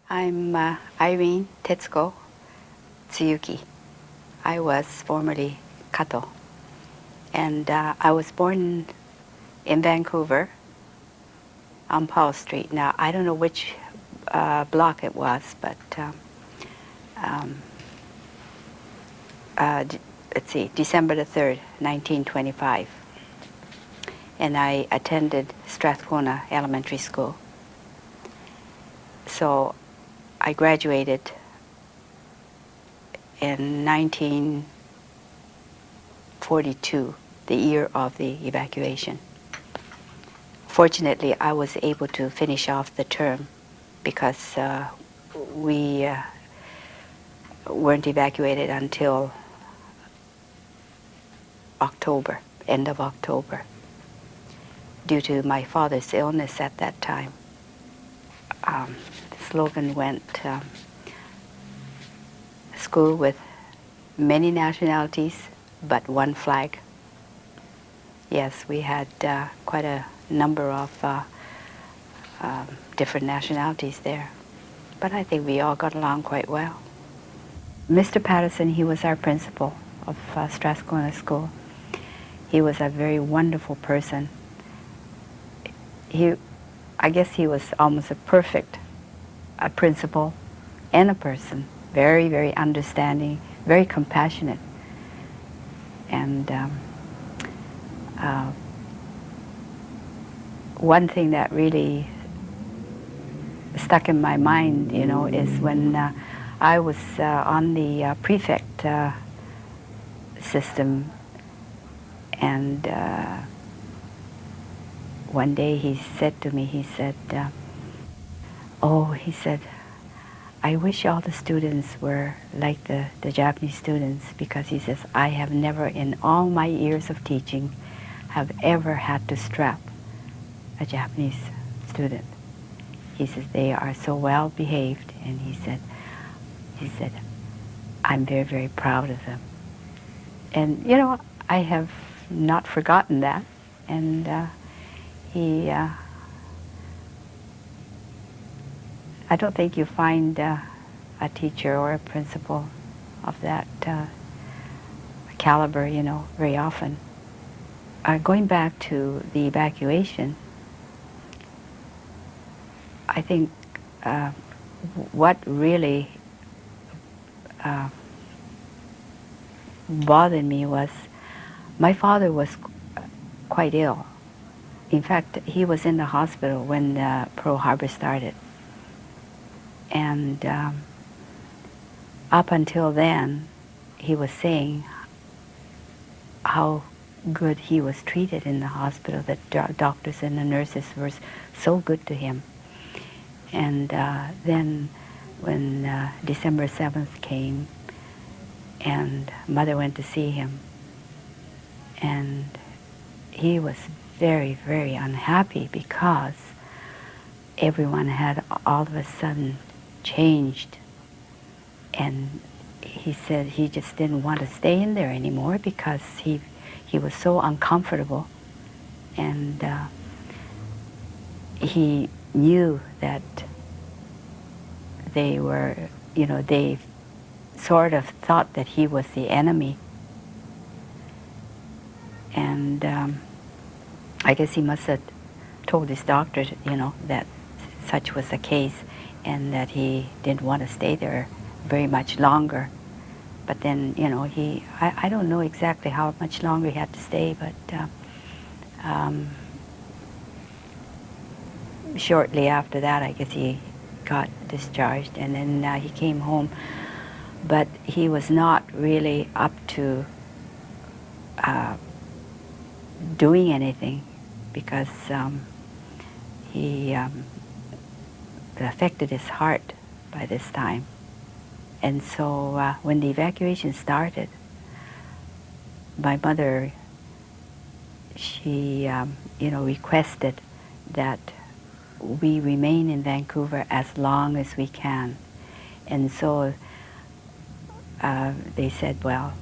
I'm Irene Tetsuko Tsuyuki. I was formerly Kato, and I was born in Vancouver on Powell Street. Now, I don't know which block it was, but um, let's see, December the 3rd, 1925. And I attended Strathcona Elementary School. So I graduated in 1942, the year of the evacuation. Fortunately, I was able to finish off the term because we weren't evacuated until October, end of October, due to my father's illness at that time. The slogan went, school with many nationalities, but one flag. Yes, we had quite a number of different nationalities there, but I think we all got along quite well. Mr. Patterson, he was our principal of Strathcona School. He was a very wonderful person. I guess he was almost a perfect principal and a person. Very, very understanding, very compassionate. And one thing that really stuck in my mind, you know, is when I was on the prefect system, and one day he said to me, he said, oh, he said, I wish all the students were like the Japanese students, because he says, I have never in all my years of teaching have ever had to strap a Japanese student. He says, they are so well behaved, and he said, I'm very, very proud of them. And, you know, I have not forgotten that. And I don't think you find a teacher or a principal of that caliber, you know, very often. Going back to the evacuation, I think what really bothered me was my father was quite ill. In fact, he was in the hospital when Pearl Harbor started. And up until then, he was saying how good he was treated in the hospital, that doctors and the nurses were so good to him. And then when December 7th came, and Mother went to see him, and he was very, very unhappy because everyone had all of a sudden changed. And he said he just didn't want to stay in there anymore because he was so uncomfortable. And he knew that they were, you know, they sort of thought that he was the enemy. And I guess he must have told his doctor, you know, that such was the case, and that he didn't want to stay there very much longer. But then, you know, I don't know exactly how much longer he had to stay, but shortly after that, I guess he got discharged, and then he came home. But he was not really up to doing anything, because he affected his heart by this time. And so when the evacuation started, my mother, she you know, requested that we remain in Vancouver as long as we can. And so they said, well,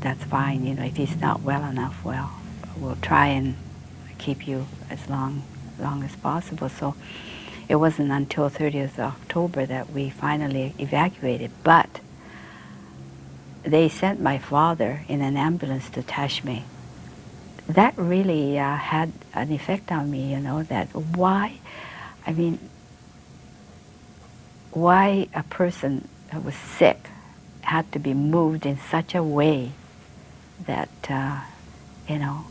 that's fine, you know, if he's not well enough, well, we'll try and keep you as long as possible. So it wasn't until 30th October that we finally evacuated. But they sent my father in an ambulance to Tashme. That really had an effect on me, you know, that why, I mean, why a person who was sick had to be moved in such a way that, you know,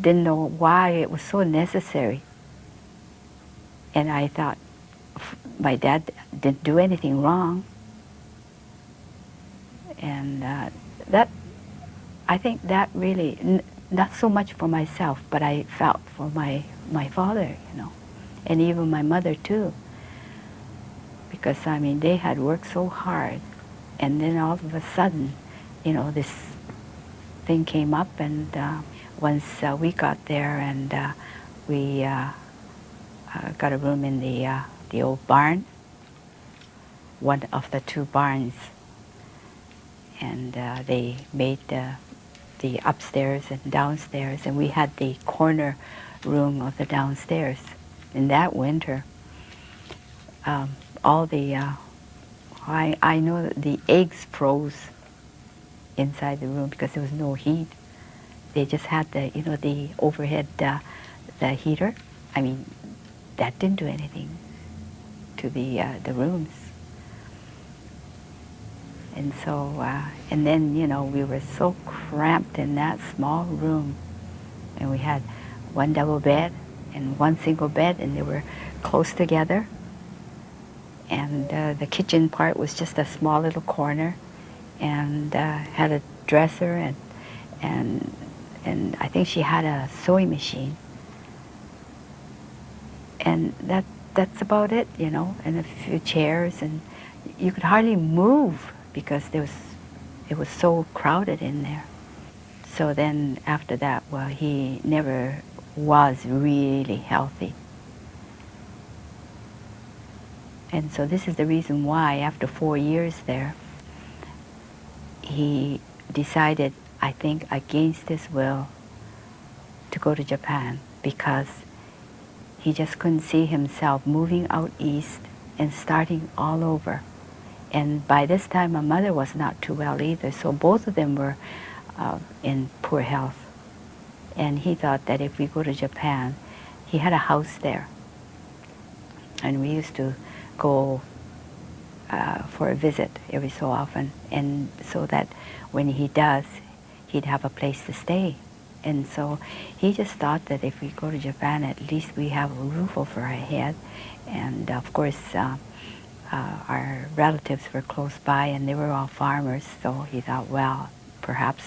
didn't know why it was so necessary. And I thought, my dad didn't do anything wrong. And that, I think that really, not so much for myself, but I felt for my father, you know, and even my mother too. Because, I mean, they had worked so hard. And then all of a sudden, you know, this thing came up, and once we got there, and we got a room in the old barn, one of the two barns, and they made the upstairs and downstairs, and we had the corner room of the downstairs. In that winter, all the I know that the eggs froze inside the room because there was no heat. They just had the, you know, the overhead the heater. I mean, that didn't do anything to the rooms. And so, and then, you know, we were so cramped in that small room, and we had one double bed and one single bed, and they were close together. And the kitchen part was just a small little corner, and had a dresser, and I think she had a sewing machine. And that's about it, you know, and a few chairs, and you could hardly move because it was so crowded in there. So then after that, well, he never was really healthy. And so this is the reason why after 4 years there, he decided, I think against his will, to go to Japan, because he just couldn't see himself moving out east and starting all over. And by this time, my mother was not too well either, so both of them were in poor health. And he thought that if we go to Japan, he had a house there, and we used to go for a visit every so often, and so that when he does, he'd have a place to stay. And so he just thought that if we go to Japan, at least we have a roof over our head. And of course, our relatives were close by, and they were all farmers, so he thought, well, perhaps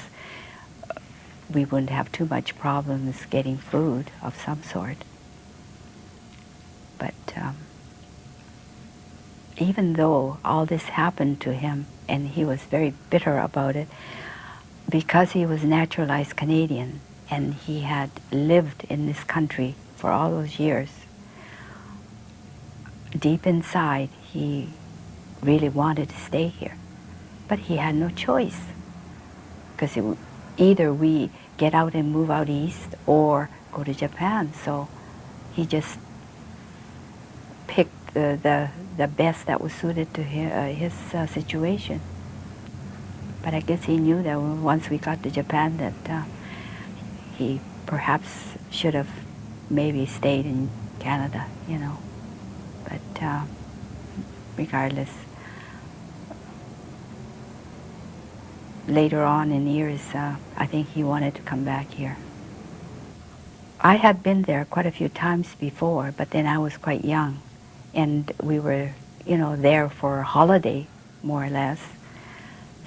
we wouldn't have too much problems getting food of some sort. But even though all this happened to him, and he was very bitter about it, because he was naturalized Canadian and he had lived in this country for all those years, deep inside he really wanted to stay here. But he had no choice, because either we get out and move out east or go to Japan. So he just picked the best that was suited to his situation. But I guess he knew that once we got to Japan that he perhaps should have maybe stayed in Canada, you know. But regardless, later on in years, I think he wanted to come back here. I had been there quite a few times before, but then I was quite young, and we were, you know, there for a holiday, more or less.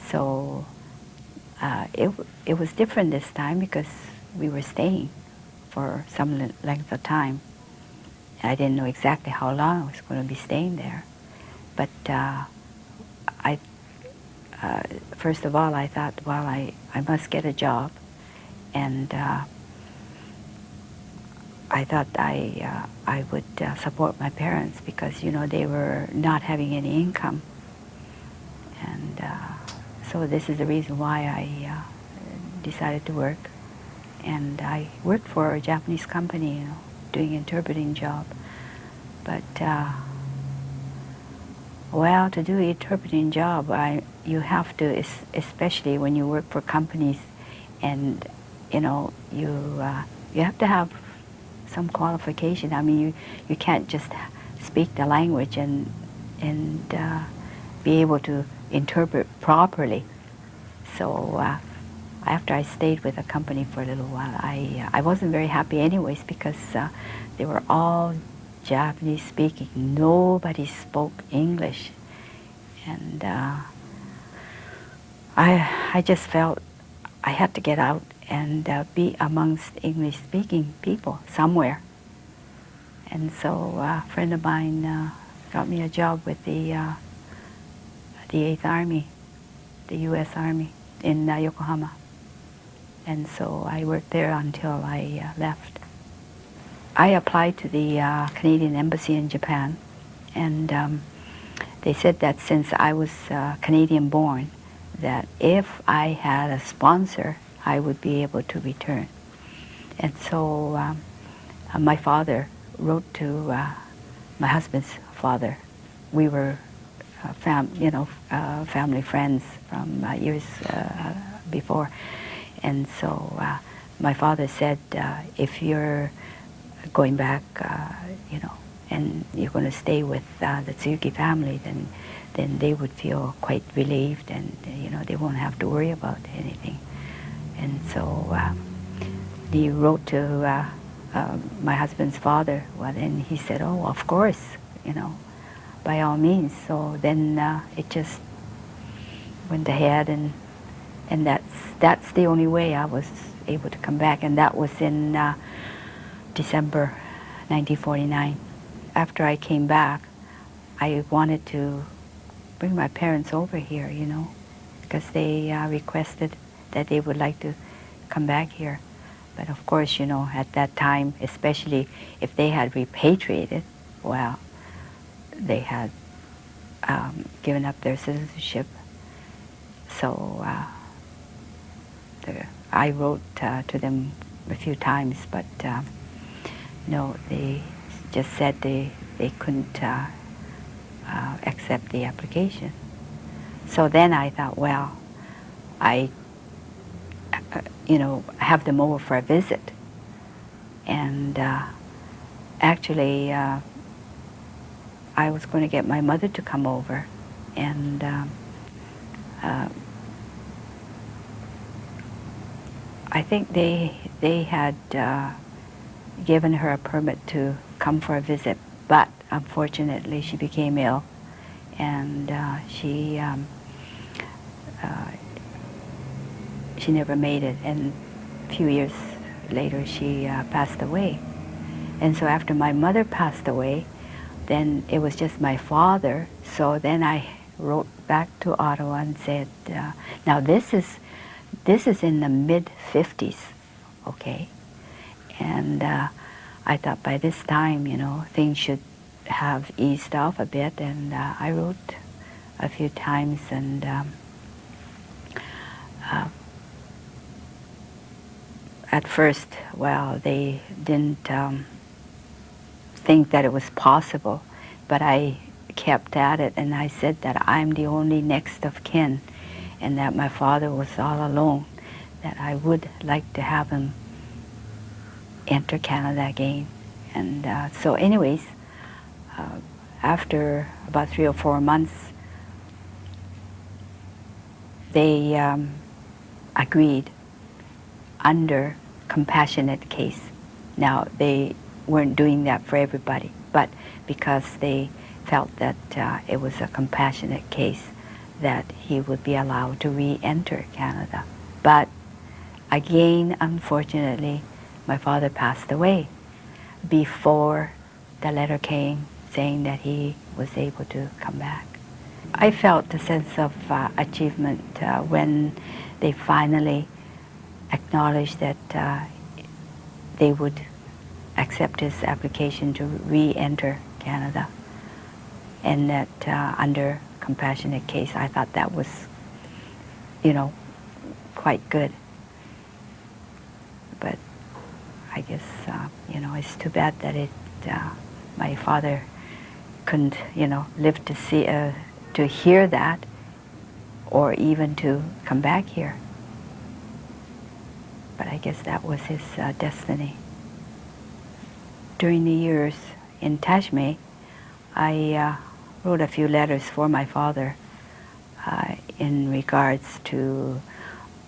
So it was different this time because we were staying for some length of time. I didn't know exactly how long I was going to be staying there, but first of all, I thought, well, I must get a job, and I thought I would support my parents because, you know, they were not having any income, and so this is the reason why I decided to work. And I worked for a Japanese company, doing interpreting job. But well, to do interpreting job, you have to, especially when you work for companies, and you have to have some qualification. I mean, you can't just speak the language and be able to interpret properly. So after I stayed with the company for a little while, I wasn't very happy anyways, because they were all Japanese speaking. Nobody spoke English. And I just felt I had to get out and be amongst English speaking people somewhere. And so a friend of mine got me a job with the 8th Army, the U.S. Army in Yokohama. And so I worked there until I left. I applied to the Canadian Embassy in Japan, and they said that since I was Canadian born, that if I had a sponsor, I would be able to return. And so my father wrote to my husband's father. We were family friends from years before. And so my father said, if you're going back, and you're going to stay with the Tsuyuki family, then they would feel quite relieved, and they won't have to worry about anything. And so he wrote to my husband's father, and he said, "Oh, of course, by all means." So then it just went ahead, and that's the only way I was able to come back, and that was in December 1949. After I came back, I wanted to bring my parents over here, because they requested that they would like to come back here. But of course, at that time, especially if they had repatriated, well, they had given up their citizenship. So I wrote to them a few times, but no, they just said they couldn't accept the application. So then I thought, well, I have them over for a visit. And actually, I was going to get my mother to come over, and I think they had given her a permit to come for a visit, but unfortunately she became ill, and she never made it, and a few years later she passed away. And so after my mother passed away, then it was just my father. So then I wrote back to Ottawa and said, now this is in the mid-50s, okay? And I thought by this time, things should have eased off a bit, and I wrote a few times, and at first, well, they didn't think that it was possible, but I kept at it, and I said that I'm the only next of kin, and that my father was all alone, that I would like to have him enter Canada again. And so anyways, after about 3 or 4 months, they agreed under compassionate case. Now, they weren't doing that for everybody, but because they felt that it was a compassionate case, that he would be allowed to re-enter Canada. But again, unfortunately, my father passed away before the letter came saying that he was able to come back. I felt a sense of achievement when they finally acknowledged that they would accept his application to re-enter Canada, and that under compassionate case, I thought that was, quite good. But I guess, it's too bad that my father couldn't, live to see, to hear that, or even to come back here. But I guess that was his destiny. During the years in Tashme, I wrote a few letters for my father in regards to,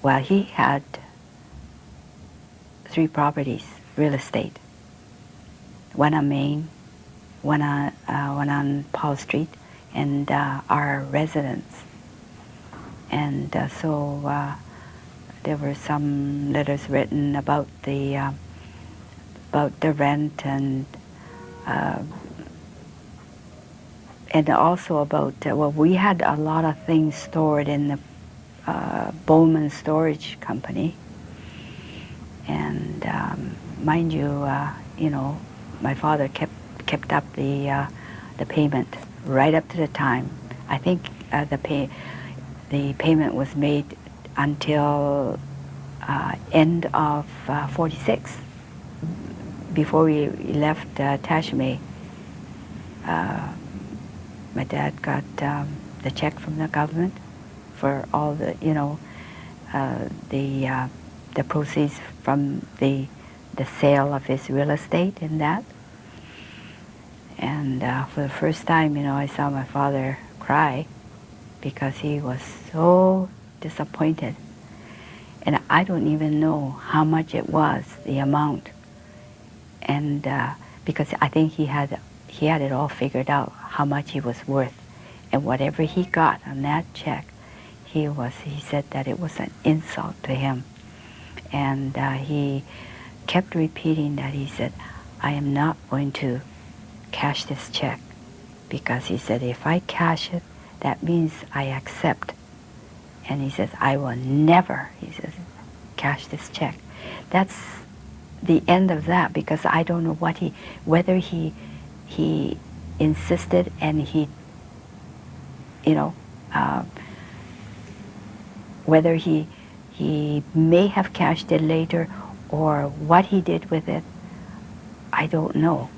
well, he had 3 properties, real estate. One on Main, one on Paul Street, and our residence. And so there were some letters written about the rent, and also about, we had a lot of things stored in the Bowman Storage Company. And mind you, my father kept up the payment right up to the time. I think the payment was made until end of 46. Before we left Tashme, my dad got the check from the government for all the, the proceeds from the sale of his real estate and that. And for the first time, I saw my father cry because he was so disappointed. And I don't even know how much it was, the amount. And because I think he had it all figured out, how much he was worth. And whatever he got on that check, he said that it was an insult to him. And he kept repeating that. He said, I am not going to cash this check, because he said, if I cash it, that means I accept. And he says, I will never, he says, cash this check. That's the end of that, because I don't know whether he insisted and whether he may have cashed it later, or what he did with it, I don't know.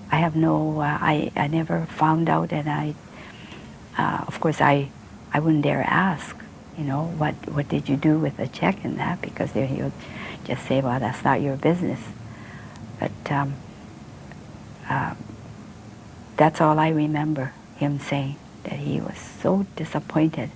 I have no, I never found out, and of course I wouldn't dare ask, what did you do with the check and that, because then he'll just say, well, that's not your business. But that's all I remember him saying, that he was so disappointed